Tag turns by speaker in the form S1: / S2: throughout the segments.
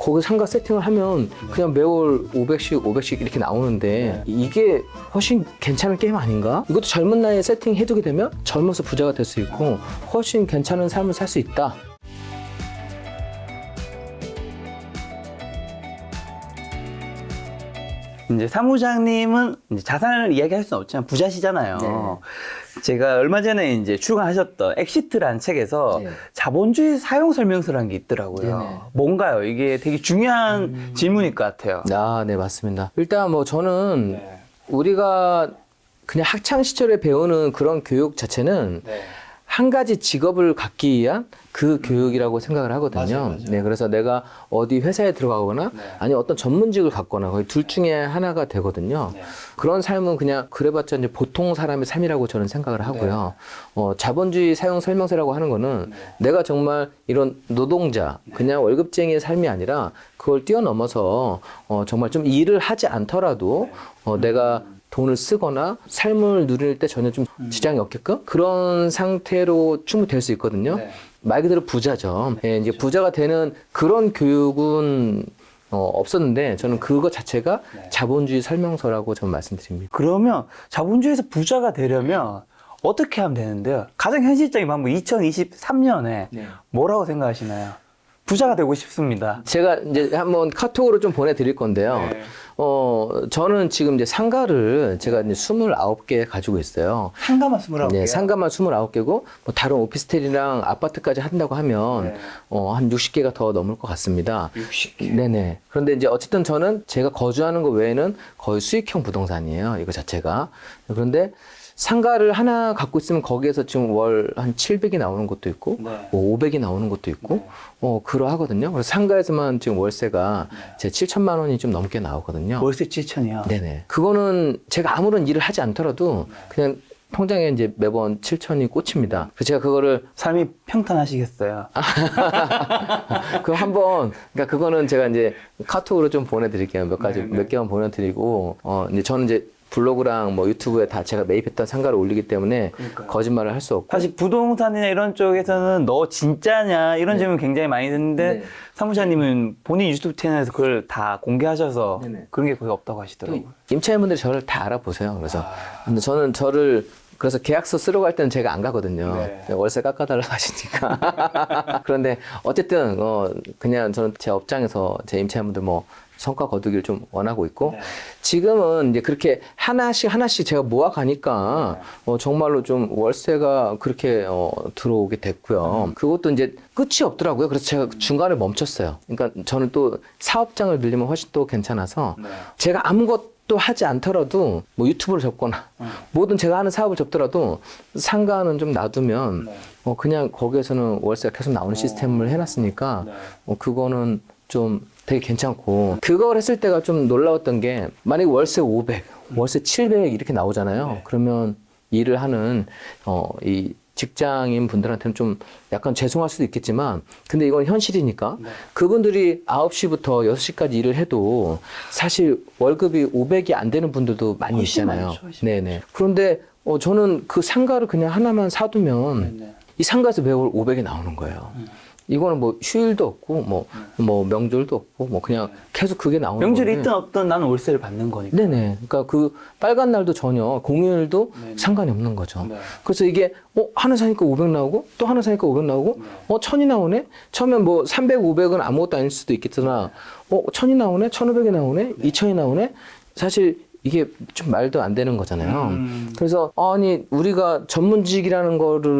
S1: 거기 상가 세팅을 하면 그냥 매월 500씩 이렇게 나오는데 이게 훨씬 괜찮은 게임 아닌가? 이것도 젊은 나이에 세팅해두게 되면 젊어서 부자가 될 수 있고 훨씬 괜찮은 삶을 살 수 있다.
S2: 이제 사무장님은 이제 자산을 이야기할 수는 없지만 부자시잖아요.
S1: 네.
S2: 제가 얼마 전에 이제 출간하셨던 엑시트라는 책에서
S1: 네.
S2: 자본주의 사용 설명서라는 게 있더라고요.
S1: 네네.
S2: 뭔가요? 이게 되게 중요한 질문일 것 같아요.
S1: 아, 네, 맞습니다. 일단 뭐 저는 우리가 그냥 학창 시절에 배우는 그런 교육 자체는 한 가지 직업을 갖기 위한 그 교육이라고 생각을 하거든요.
S2: 맞아요.
S1: 네, 그래서 내가 어디 회사에 들어가거나 아니면 어떤 전문직을 갖거나 거의 둘 중에 하나가 되거든요. 그런 삶은 그냥 그래봤자 이제 보통 사람의 삶이라고 저는 생각을 하고요. 자본주의 사용 설명서라고 하는 거는 내가 정말 이런 노동자, 그냥 월급쟁이의 삶이 아니라 그걸 뛰어넘어서 정말 좀 일을 하지 않더라도 내가 돈을 쓰거나 삶을 누릴 때 전혀 좀 지장이 없게끔 그런 상태로 충분히 될 수 있거든요. 말 그대로 부자죠. 예, 이제 부자가 되는 그런 교육은 없었는데 저는 그거 자체가 자본주의 설명서라고 저는 말씀드립니다.
S2: 그러면 자본주의에서 부자가 되려면 어떻게 하면 되는데요? 가장 현실적인 방법 2023년에 뭐라고 생각하시나요? 부자가 되고 싶습니다.
S1: 제가 이제 한번 카톡으로 좀 보내드릴 건데요. 저는 지금 이제 상가를 제가 이제 29개 가지고 있어요.
S2: 상가만 29개요?
S1: 네, 상가만 29개고, 뭐 다른 오피스텔이랑 아파트까지 한다고 하면, 한 60개가 더 넘을 것 같습니다.
S2: 60개?
S1: 네네. 그런데 이제 어쨌든 저는 제가 거주하는 거 외에는 거의 수익형 부동산이에요. 이거 자체가. 그런데 상가를 하나 갖고 있으면 거기에서 지금 월 한 700이 나오는 것도 있고, 뭐 500이 나오는 것도 있고, 그러하거든요. 그래서 상가에서만 지금 월세가 제 7천만 원이 좀 넘게 나오거든요.
S2: 월세 7천이요?
S1: 네네. 그거는 제가 아무런 일을 하지 않더라도 그냥 통장에 이제 매번 7천이 꽂힙니다. 그래서 제가 그거를
S2: 삶이 평탄하시겠어요?
S1: 그럼 한번 그러니까 그거는 제가 이제 카톡으로 좀 보내드릴게요. 몇 가지 몇 개만 보내드리고 이제 저는 이제 블로그랑 뭐 유튜브에 다 제가 매입했던 상가를 올리기 때문에 거짓말을 할 수 없고
S2: 사실 부동산이나 이런 쪽에서는 너 진짜냐 이런 질문 굉장히 많이 듣는데 사무장님은 본인 유튜브 채널에서 그걸 다 공개하셔서 그런 게 거의 없다고 하시더라고요.
S1: 임차인분들이 저를 다 알아보세요. 그래서 근데 저는 저를 그래서 계약서 쓰러 갈 때는 제가 안 가거든요. 월세 깎아달라고 하시니까. 그런데 어쨌든 그냥 저는 제 업장에서 제 임차인분들 뭐 성과 거두기를 좀 원하고 있고 지금은 이제 그렇게 하나씩 제가 모아가니까 정말로 좀 월세가 그렇게 들어오게 됐고요. 그것도 이제 끝이 없더라고요. 그래서 제가 중간에 멈췄어요. 그러니까 저는 또 사업장을 빌리면 훨씬 또 괜찮아서 제가 아무것도 하지 않더라도 뭐 유튜브를 접거나 뭐든 제가 하는 사업을 접더라도 상가는 좀 놔두면 그냥 거기에서는 월세가 계속 나오는 시스템을 해놨으니까 그거는 좀 되게 괜찮고 그걸 했을 때가 좀 놀라웠던 게 만약에 월세 500, 월세 700 이렇게 나오잖아요. 그러면 일을 하는 이 직장인 분들한테는 좀 약간 죄송할 수도 있겠지만 근데 이건 현실이니까 그분들이 9시부터 6시까지 일을 해도 사실 월급이 500이 안 되는 분들도 많이 있잖아요. 네네. 그런데 저는 그 상가를 그냥 하나만 사두면 이 상가에서 매월 500이 나오는 거예요. 이거는 뭐 휴일도 없고 뭐 명절도 없고 뭐 그냥 계속 그게 나오는 거예요.
S2: 명절이 있든 없든 나는 월세를 받는 거니까.
S1: 네네. 그러니까 그 빨간 날도 전혀 공휴일도 상관이 없는 거죠. 그래서 이게 하나 사니까 500 나오고 또 하나 사니까 500 나오고 1000이 나오네. 처음엔 뭐 300, 500은 아무것도 아닐 수도 있겠으나 1000이 나오네, 1500이 나오네, 2000이 나오네. 사실 이게 좀 말도 안 되는 거잖아요. 그래서 아니 우리가 전문직이라는 거를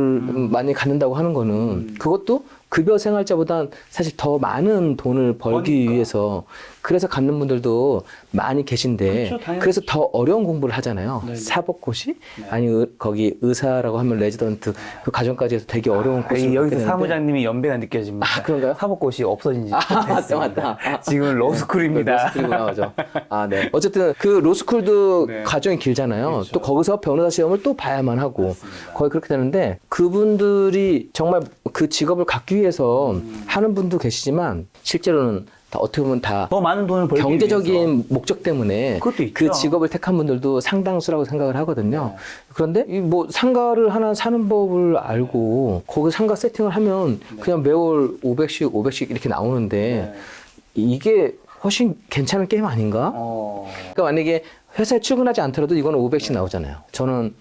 S1: 많이 갖는다고 하는 거는 그것도 급여 생활자보단 사실 더 많은 돈을 벌기 위해서 그래서 갖는 분들도 많이 계신데
S2: 그렇죠,
S1: 그래서 더 어려운 공부를 하잖아요. 사법고시 아니 거기 의사라고 하면 레지던트 그 과정까지 해서 되게 어려운 코스를
S2: 여기서
S1: 받게 되는데
S2: 사무장님이 연배가 느껴집니다.
S1: 아, 그런가요?
S2: 사법고시 없어진 지
S1: 맞다.
S2: 지금은 로스쿨입니다.
S1: 로스쿨이구나, 맞아. 네. 어쨌든 그 로스쿨도 과정이 길잖아요.
S2: 그렇죠.
S1: 또 거기서 변호사 시험을 또 봐야만 하고 거의 그렇게 되는데 그분들이 정말 그 직업을 갖기 위해서 하는 분도 계시지만 실제로는 다 어떻게 보면 다
S2: 더 많은 돈을 벌기
S1: 경제적인
S2: 위해서.
S1: 목적 때문에
S2: 그것도 있죠.
S1: 그 직업을 택한 분들도 상당수라고 생각을 하거든요. 그런데 이 뭐 상가를 하나 사는 법을 알고 거기 상가 세팅을 하면 그냥 매월 500씩 이렇게 나오는데 이게 훨씬 괜찮은 게임 아닌가? 그러니까 만약에 회사에 출근하지 않더라도 이거는 500씩 나오잖아요. 저는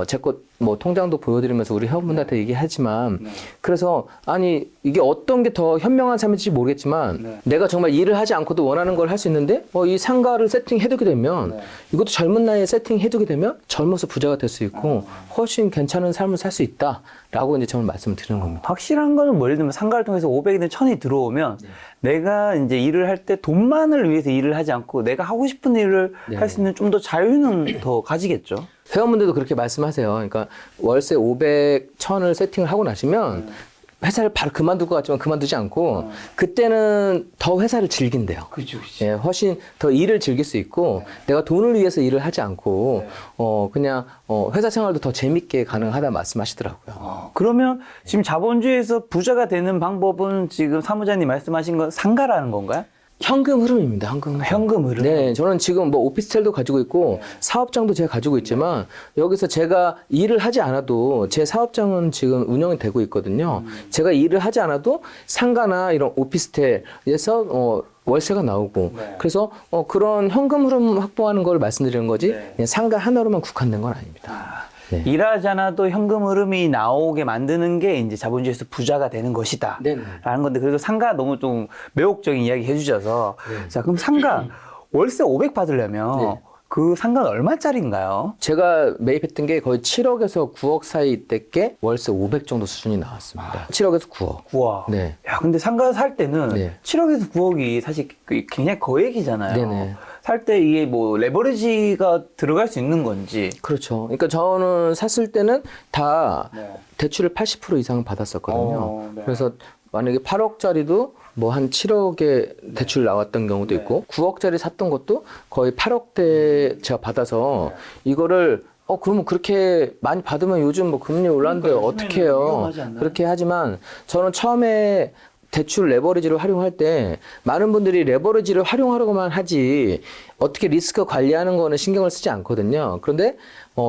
S1: 제 것 뭐 통장도 보여드리면서 우리 회원분들한테 얘기하지만 그래서 아니 이게 어떤 게 더 현명한 삶일지 모르겠지만 내가 정말 일을 하지 않고도 원하는 걸 할 수 있는데 이 상가를 세팅해두게 되면 이것도 젊은 나이에 세팅해두게 되면 젊어서 부자가 될 수 있고 훨씬 괜찮은 삶을 살 수 있다라고 이제 저는 말씀을 드리는 겁니다.
S2: 확실한 거는 뭐 예를 들면 상가를 통해서 500이든 1000이 들어오면 내가 이제 일을 할 때 돈만을 위해서 일을 하지 않고 내가 하고 싶은 일을 할 수 있는 좀 더 자유는 더 가지겠죠.
S1: 회원분들도 그렇게 말씀하세요. 그러니까 월세 500, 1000을 세팅을 하고 나시면 회사를 바로 그만둘 것 같지만 그만두지 않고 그때는 더 회사를 즐긴대요.
S2: 그렇죠.
S1: 예, 훨씬 더 일을 즐길 수 있고 내가 돈을 위해서 일을 하지 않고 그냥 회사 생활도 더 재밌게 가능하다 말씀하시더라고요.
S2: 그러면 지금 자본주의에서 부자가 되는 방법은 지금 사무장님 말씀하신 건 상가라는 건가요?
S1: 현금 흐름입니다. 현금
S2: 흐름.
S1: 네, 저는 지금 뭐 오피스텔도 가지고 있고 사업장도 제가 가지고 있지만 여기서 제가 일을 하지 않아도 제 사업장은 지금 운영이 되고 있거든요. 제가 일을 하지 않아도 상가나 이런 오피스텔에서 월세가 나오고 그래서 그런 현금 흐름 확보하는 걸 말씀드리는 거지 그냥 상가 하나로만 국한된 건 아닙니다. 네.
S2: 일하지 않아도 현금 흐름이 나오게 만드는 게 이제 자본주의에서 부자가 되는 것이다.
S1: 네네.
S2: 라는 건데, 그래도 상가 너무 좀 매혹적인 이야기 해주셔서. 자, 그럼 상가 월세 500 받으려면 그 상가는 얼마짜리인가요?
S1: 제가 매입했던 게 거의 7억에서 9억 사이 때께 월세 500 정도 수준이 나왔습니다. 7억에서 9억.
S2: 우와.
S1: 네.
S2: 야, 근데 상가 살 때는 7억에서 9억이 사실 굉장히 거액이잖아요.
S1: 네네.
S2: 살 때 이게 뭐 레버리지가 들어갈 수 있는 건지.
S1: 그렇죠. 그러니까 저는 샀을 때는 다 대출을 80% 이상은 받았었거든요. 그래서 만약에 8억짜리도 뭐 한 7억에 대출 나왔던 경우도 있고 9억짜리 샀던 것도 거의 8억대 제가 받아서 이거를 그러면 그렇게 많이 받으면 요즘 뭐 금리 올랐는데 어떻게 해요? 그렇게 하지만 저는 처음에 대출 레버리지를 활용할 때 많은 분들이 레버리지를 활용하려고만 하지 어떻게 리스크 관리하는 거는 신경을 쓰지 않거든요. 그런데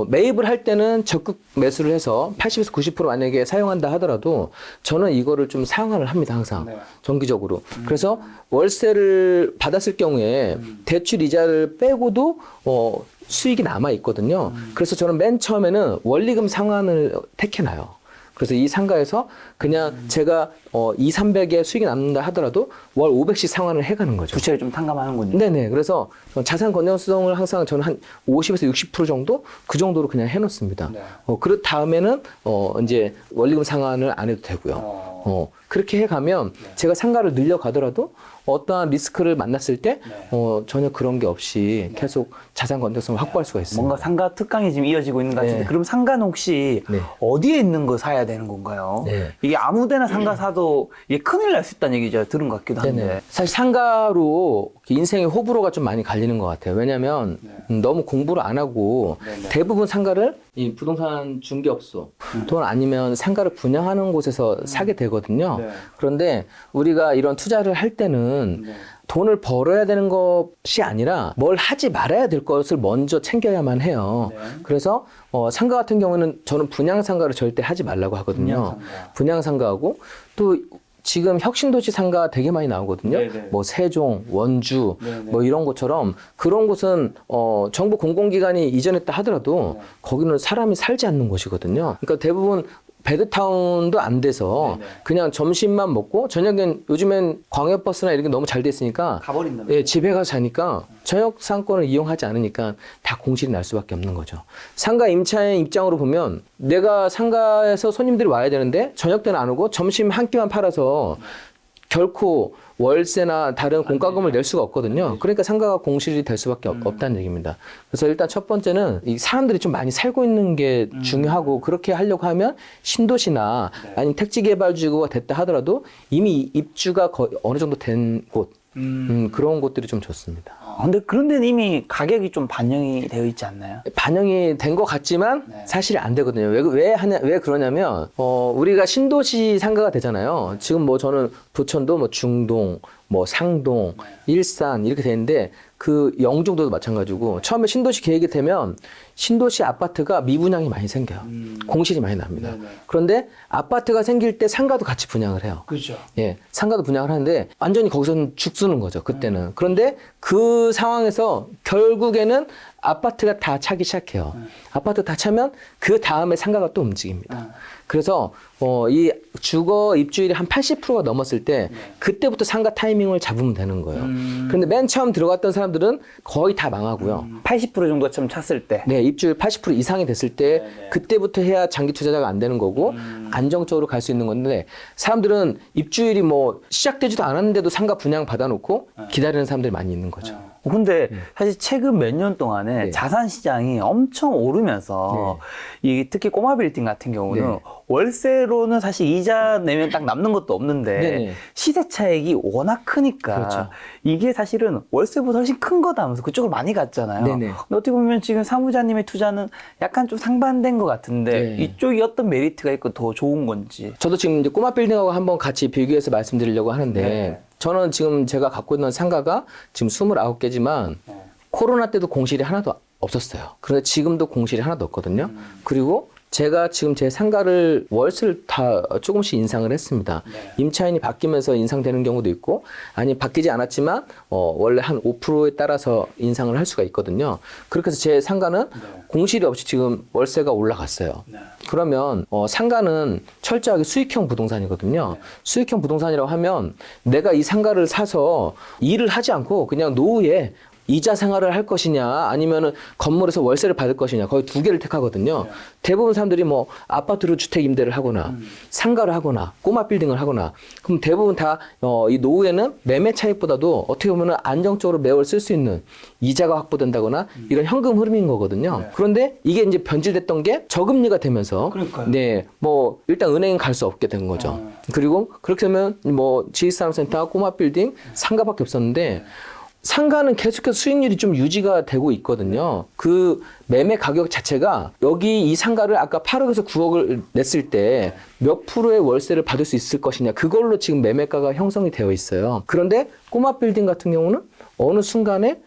S1: 매입을 할 때는 적극 매수를 해서 80에서 90% 만약에 사용한다 하더라도 저는 이거를 좀 사용을 합니다. 항상 정기적으로. 그래서 월세를 받았을 경우에 대출 이자를 빼고도 수익이 남아 있거든요. 그래서 저는 맨 처음에는 원리금 상환을 택해놔요. 그래서 이 상가에서 그냥 제가 200~300의 수익이 남는다 하더라도 월 500씩 상환을 해가는 거죠.
S2: 부채를 좀 탕감하는군요.
S1: 네네. 그래서 자산 건전성을 항상 저는 한 50에서 60% 정도 그 정도로 그냥 해놓습니다. 그 다음에는 이제 원리금 상환을 안 해도 되고요. 그렇게 해가면 제가 상가를 늘려가더라도 어떠한 리스크를 만났을 때 전혀 그런 게 없이 계속 자산 건전성을 확보할 수가 있습니다.
S2: 뭔가 상가 특강이 지금 이어지고 있는 것 같은데 그럼 상가는 혹시 어디에 있는 거 사야 되는 건가요? 이게 아무데나 상가 사도 이게 큰일 날 수 있다는 얘기죠. 들은 것 같기도 한데.
S1: 사실 상가로 인생의 호불호가 좀 많이 갈리는 것 같아요. 왜냐하면 너무 공부를 안 하고 대부분 상가를 이 부동산 중개업소 또는 아니면 상가를 분양하는 곳에서 사게 되거든요. 그런데 우리가 이런 투자를 할 때는 돈을 벌어야 되는 것이 아니라 뭘 하지 말아야 될 것을 먼저 챙겨야만 해요. 그래서 상가 같은 경우는 저는 분양 상가를 절대 하지 말라고 하거든요. 분양 상가하고 또 지금 혁신도시 상가 되게 많이 나오거든요. 뭐 세종, 원주 뭐 이런 것처럼 그런 곳은 정부 공공기관이 이전했다 하더라도 거기는 사람이 살지 않는 곳이거든요. 그러니까 대부분 베드타운도 안 돼서 그냥 점심만 먹고 저녁엔 요즘엔 광역버스나 이런 게 너무 잘 됐으니까
S2: 가버린다면서요?
S1: 집에 가서 자니까 저녁 상권을 이용하지 않으니까 다 공실이 날 수밖에 없는 거죠. 상가 임차인 입장으로 보면 내가 상가에서 손님들이 와야 되는데 저녁 때는 안 오고 점심 한 끼만 팔아서 결코 월세나 다른 공과금을 낼 수가 없거든요. 그러니까 상가가 공실이 될 수밖에 없다는 얘기입니다. 그래서 일단 첫 번째는 이 사람들이 좀 많이 살고 있는 게 중요하고 그렇게 하려고 하면 신도시나 아니면 택지개발지구가 됐다 하더라도 이미 입주가 거의 어느 정도 된 곳 그런 곳들이 좀 좋습니다.
S2: 근데 그런 데는 이미 가격이 좀 반영이 되어 있지 않나요?
S1: 반영이 된 것 같지만 사실 안 되거든요. 왜 그러냐면 우리가 신도시 상가가 되잖아요. 지금 뭐 저는 부천도 뭐 중동, 뭐 상동, 일산 이렇게 되는데 그 영종도도 마찬가지고 처음에 신도시 계획이 되면 신도시 아파트가 미분양이 많이 생겨요. 공실이 많이 납니다.
S3: 네네.
S1: 그런데 아파트가 생길 때 상가도 같이 분양을 해요.
S3: 그렇죠.
S1: 예, 상가도 분양을 하는데 완전히 거기서는 죽쓰는 거죠, 그때는. 그런데 그 상황에서 결국에는 아파트가 다 차기 시작해요. 아파트 다 차면 그 다음에 상가가 또 움직입니다. 그래서 이 주거 입주율이 한 80%가 넘었을 때 그때부터 상가 타이밍을 잡으면 되는 거예요. 그런데 맨 처음 들어갔던 사람들은 거의 다 망하고요.
S2: 80% 정도가 좀 찼을 때.
S1: 네, 입주율 80% 이상이 됐을 때 그때부터 해야 장기 투자자가 안 되는 거고 안정적으로 갈 수 있는 건데 사람들은 입주율이 뭐 시작되지도 않았는데도 상가 분양 받아놓고 기다리는 사람들이 많이 있는 거죠.
S2: 근데 사실 최근 몇 년 동안에
S1: 네.
S2: 자산 시장이 엄청 오르면서 이 특히 꼬마 빌딩 같은 경우는
S1: 네.
S2: 월세로는 사실 이자 내면 딱 남는 것도 없는데
S1: 네네.
S2: 시세 차익이 워낙 크니까
S1: 그렇죠.
S2: 이게 사실은 월세보다 훨씬 큰 거다 하면서 그쪽으로 많이 갔잖아요.
S1: 네네.
S2: 근데 어떻게 보면 지금 사무자님의 투자는 약간 좀 상반된 것 같은데
S1: 네.
S2: 이쪽이 어떤 메리트가 있고 더 좋은 건지.
S1: 저도 지금 이제 꼬마 빌딩하고 한번 같이 비교해서 말씀드리려고 하는데
S3: 네.
S1: 저는 지금 제가 갖고 있는 상가가 지금 29개지만 코로나 때도 공실이 하나도 없었어요. 그런데 지금도 공실이 하나도 없거든요. 그리고 제가 지금 제 상가를 월세를 다 조금씩 인상을 했습니다. 임차인이 바뀌면서 인상되는 경우도 있고 아니 바뀌지 않았지만 원래 한 5%에 따라서 인상을 할 수가 있거든요. 그렇게 해서 제 상가는 공실이 없이 지금 월세가 올라갔어요. 그러면 상가는 철저하게 수익형 부동산이거든요. 수익형 부동산이라고 하면 내가 이 상가를 사서 일을 하지 않고 그냥 노후에 이자 생활을 할 것이냐 아니면은 건물에서 월세를 받을 것이냐 거의 두 개를 택하거든요. 대부분 사람들이 뭐 아파트로 주택 임대를 하거나 상가를 하거나 꼬마 빌딩을 하거나 그럼 대부분 다 이 노후에는 매매 차익보다도 어떻게 보면은 안정적으로 매월 쓸 수 있는 이자가 확보된다거나 이런 현금 흐름인 거거든요. 그런데 이게 이제 변질됐던 게 저금리가 되면서
S3: 그러니까요.
S1: 네, 뭐 일단 은행은 갈 수 없게 된 거죠. 그리고 그렇게 되면 뭐 지식산업센터, 꼬마 빌딩, 상가밖에 없었는데 상가는 계속해서 수익률이 좀 유지가 되고 있거든요. 그 매매 가격 자체가 여기 이 상가를 아까 8억에서 9억을 냈을 때 몇 프로의 월세를 받을 수 있을 것이냐 그걸로 지금 매매가가 형성이 되어 있어요. 그런데 꼬마 빌딩 같은 경우는 어느 순간에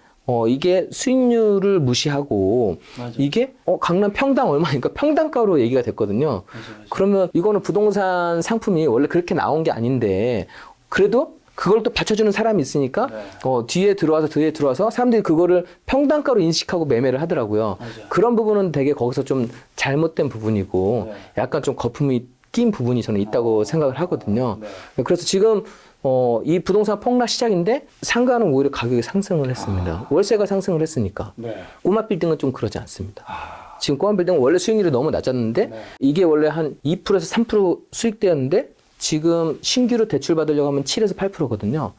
S1: 이게 수익률을 무시하고 이게 강남 평당 얼마니까 평당가로 얘기가 됐거든요. 그러면 이거는 부동산 상품이 원래 그렇게 나온 게 아닌데 그래도 그걸 또 받쳐주는 사람이 있으니까 뒤에 들어와서 사람들이 그거를 평단가로 인식하고 매매를 하더라고요. 그런 부분은 되게 거기서 좀 잘못된 부분이고 약간 좀 거품이 낀 부분이 저는 있다고 생각을 하거든요. 그래서 지금 이 부동산 폭락 시작인데 상가는 오히려 가격이 상승을 했습니다. 월세가 상승을 했으니까. 꼬마 빌딩은 좀 그러지 않습니다. 지금 꼬마 빌딩은 원래 수익률이 너무 낮았는데 이게 원래 한 2%에서 3% 수익되었는데 지금 신규로 대출 받으려고 하면 7에서 8%거든요.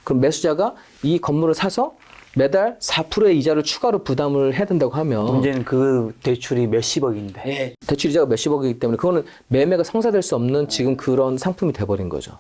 S1: 그럼 매수자가 이 건물을 사서 매달 4%의 이자를 추가로 부담을 해야 된다고 하면
S2: 문제는 그 대출이 몇십억인데.
S1: 대출 이자가 몇십억이기 때문에 그거는 매매가 성사될 수 없는 지금 그런 상품이 돼버린 거죠.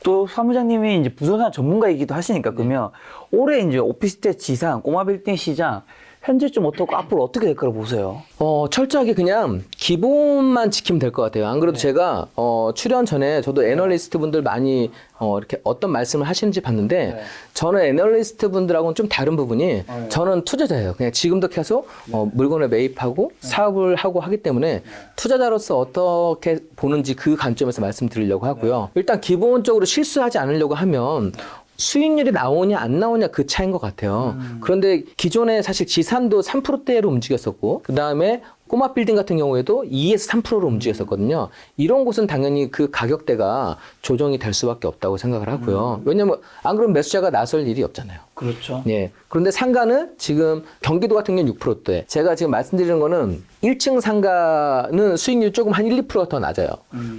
S2: 또 사무장님이 이제 부동산 전문가이기도 하시니까 그러면 올해 이제 오피스텔 지상, 꼬마 빌딩 시장 현재 좀 어떻고 앞으로 어떻게 될 거라고 보세요?
S1: 철저하게 그냥 기본만 지키면 될 것 같아요. 안 그래도 제가 출연 전에 저도 애널리스트 분들 많이 이렇게 어떤 말씀을 하시는지 봤는데 저는 애널리스트 분들하고는 좀 다른 부분이 저는 투자자예요. 그냥 지금도 계속 물건을 매입하고 사업을 하고 하기 때문에 투자자로서 어떻게 보는지 그 관점에서 말씀드리려고 하고요. 일단 기본적으로 실수하지 않으려고 하면 수익률이 나오냐 안 나오냐 그 차이인 것 같아요. 그런데 기존에 사실 지산도 3%대로 움직였었고 그 다음에 꼬마 빌딩 같은 경우에도 2에서 3%로 움직였었거든요. 이런 곳은 당연히 그 가격대가 조정이 될 수밖에 없다고 생각을 하고요. 왜냐면 안 그러면 매수자가 나설 일이 없잖아요.
S3: 그렇죠.
S1: 예. 그런데 상가는 지금 경기도 같은 경우는 6%대. 제가 지금 말씀드리는 거는 1층 상가는 수익률이 조금 한 1, 2%가 더 낮아요.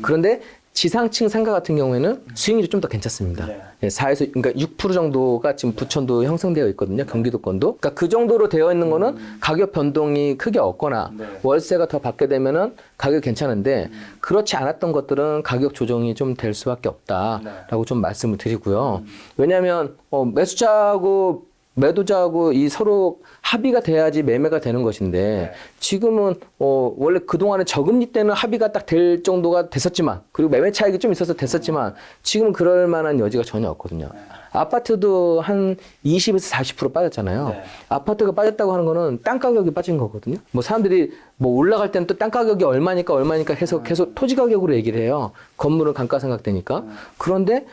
S1: 그런데 지상층 상가 같은 경우에는 수익률이 좀 더 괜찮습니다. 예, 4에서 그러니까 6% 정도가 지금 부천도 형성되어 있거든요. 경기도권도. 그러니까 그 정도로 되어 있는 거는 가격 변동이 크게 없거나 월세가 더 받게 되면은 가격이 괜찮은데 그렇지 않았던 것들은 가격 조정이 좀 될 수밖에 없다라고 좀 말씀을 드리고요. 왜냐하면 매수자하고 매도자하고 이 서로 합의가 돼야지 매매가 되는 것인데 지금은 원래 그동안에 저금리 때는 합의가 딱 될 정도가 됐었지만 그리고 매매 차익이 좀 있어서 됐었지만 지금은 그럴 만한 여지가 전혀 없거든요. 아파트도 한 20에서 40% 빠졌잖아요.
S2: 네.
S1: 아파트가 빠졌다고 하는 거는 땅 가격이 빠진 거거든요. 뭐 사람들이 뭐 올라갈 때는 또 땅 가격이 얼마니까 해서 계속 토지 가격으로 얘기를 해요. 건물은 감가상각되니까. 그런데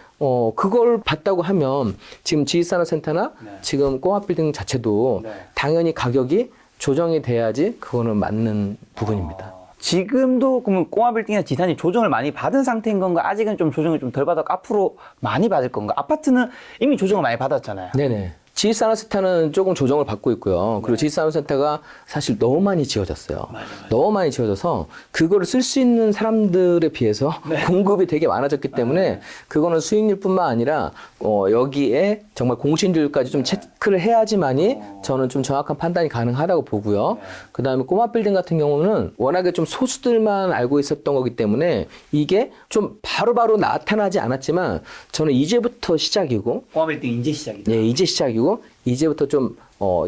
S1: 그걸 봤다고 하면 지금 지식산업센터나
S2: 네.
S1: 지금 꼬마빌딩 자체도
S2: 네.
S1: 당연히 가격이 조정이 돼야지 그거는 맞는 부분입니다.
S2: 지금도 그러면 꼬마빌딩이나 지산이 조정을 많이 받은 상태인 건가? 아직은 좀 조정을 좀 덜 받았고 앞으로 많이 받을 건가? 아파트는 이미 조정을 많이 받았잖아요.
S1: 네네. 지식산업센터는 조금 조정을 받고 있고요. 그리고 지식산업센터가 사실 너무 많이 지어졌어요. 너무 많이 지어져서 그거를 쓸 수 있는 사람들에 비해서 공급이 되게 많아졌기 때문에 그거는 수익률뿐만 아니라 여기에 정말 공신률까지 좀 체크를 해야지만이 저는 좀 정확한 판단이 가능하다고 보고요. 그다음에 꼬마 빌딩 같은 경우는 워낙에 좀 소수들만 알고 있었던 거기 때문에 이게 좀 바로바로 나타나지 않았지만 저는 이제부터 시작이고
S2: 꼬마빌딩 이제 시작이다.
S1: 예, 이제 시작이고 이제부터 좀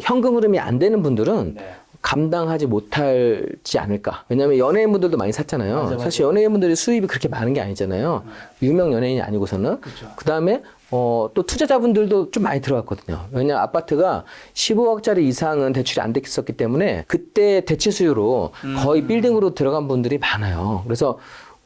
S1: 현금 흐름이 안 되는 분들은
S2: 네.
S1: 감당하지 못하지 않을까. 왜냐하면 연예인분들도 많이 샀잖아요.
S2: 맞아.
S1: 사실 연예인분들이 수입이 그렇게 많은 게 아니잖아요. 유명 연예인이 아니고서는. 그다음에 또 투자자분들도 좀 많이 들어갔거든요. 왜냐하면 아파트가 15억짜리 이상은 대출이 안 됐었기 때문에 그때 대체 수요로 거의 빌딩으로 들어간 분들이 많아요. 그래서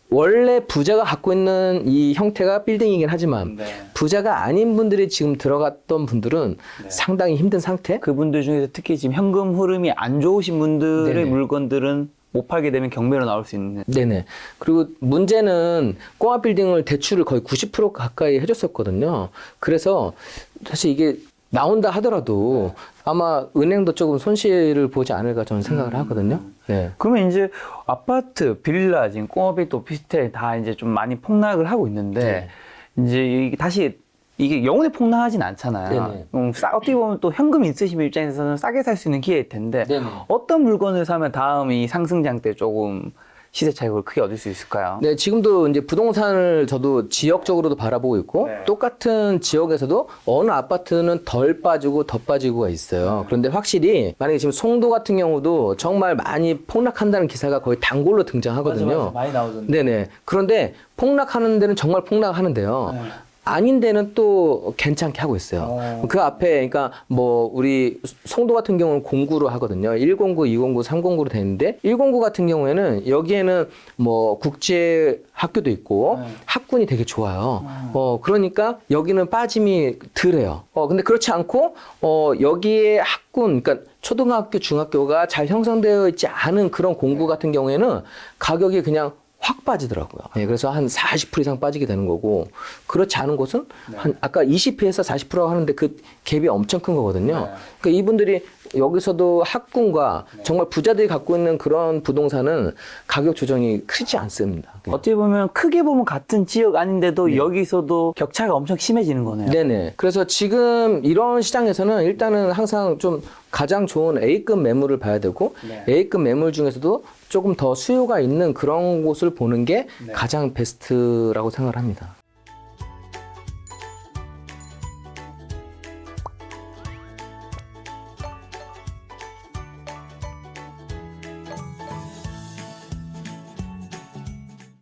S1: 원래 부자가 갖고 있는 이 형태가 빌딩이긴 하지만 부자가 아닌 분들이 지금 들어갔던 분들은 상당히 힘든 상태?
S2: 그분들 중에서 특히 지금 현금 흐름이 안 좋으신 분들의
S1: 네네.
S2: 물건들은 못 팔게 되면 경매로 나올 수 있는.
S1: 네네. 그리고 문제는 꼬마 빌딩을 대출을 거의 90% 가까이 해줬었거든요. 그래서 사실 이게 나온다 하더라도 아마 은행도 조금 손실을 보지 않을까 저는 생각을 하거든요. 네.
S2: 그러면 이제 아파트, 빌라, 지금 꼬마빌딩, 오피스텔 다 이제 좀 많이 폭락을 하고 있는데 이제 이게 다시 이게 영원히 폭락하진 않잖아요. 어떻게 보면 또 현금 있으신 분 입장에서는 싸게 살 수 있는 기회일 텐데
S1: 네네.
S2: 어떤 물건을 사면 다음 이 상승장 때 조금 시세 차익을 크게 얻을 수 있을까요?
S1: 네, 지금도 이제 부동산을 저도 지역적으로도 바라보고 있고 똑같은 지역에서도 어느 아파트는 덜 빠지고 더 빠지고가 있어요. 그런데 확실히 만약에 지금 송도 같은 경우도 정말 많이 폭락한다는 기사가 거의 단골로 등장하거든요.
S2: 많이 나오던데.
S1: 네네. 그런데 폭락하는 데는 정말 폭락하는데요. 아닌 데는 또 괜찮게 하고 있어요. 그 앞에, 그러니까 뭐, 우리 송도 같은 경우는 공구로 하거든요. 109, 209, 309로 되는데, 109 같은 경우에는 여기에는 뭐, 국제 학교도 있고, 학군이 되게 좋아요. 그러니까 여기는 빠짐이 덜해요. 근데 그렇지 않고, 여기에 학군, 그러니까 초등학교, 중학교가 잘 형성되어 있지 않은 그런 공구 같은 경우에는 가격이 그냥 확 빠지더라고요. 네, 그래서 한 40% 이상 빠지게 되는 거고, 그렇지 않은 곳은 한 아까 20%에서 40% 하는데 그 갭이 엄청 큰 거거든요. 그러니까 이분들이 여기서도 학군과 정말 부자들이 갖고 있는 그런 부동산은 가격 조정이 크지 않습니다.
S2: 어떻게 보면 크게 보면 같은 지역 아닌데도 여기서도 격차가 엄청 심해지는 거네요.
S1: 네네. 그래서 지금 이런 시장에서는 일단은 항상 좀 가장 좋은 A급 매물을 봐야 되고 A급 매물 중에서도 조금 더 수요가 있는 그런 곳을 보는 게 가장 베스트라고 생각을 합니다.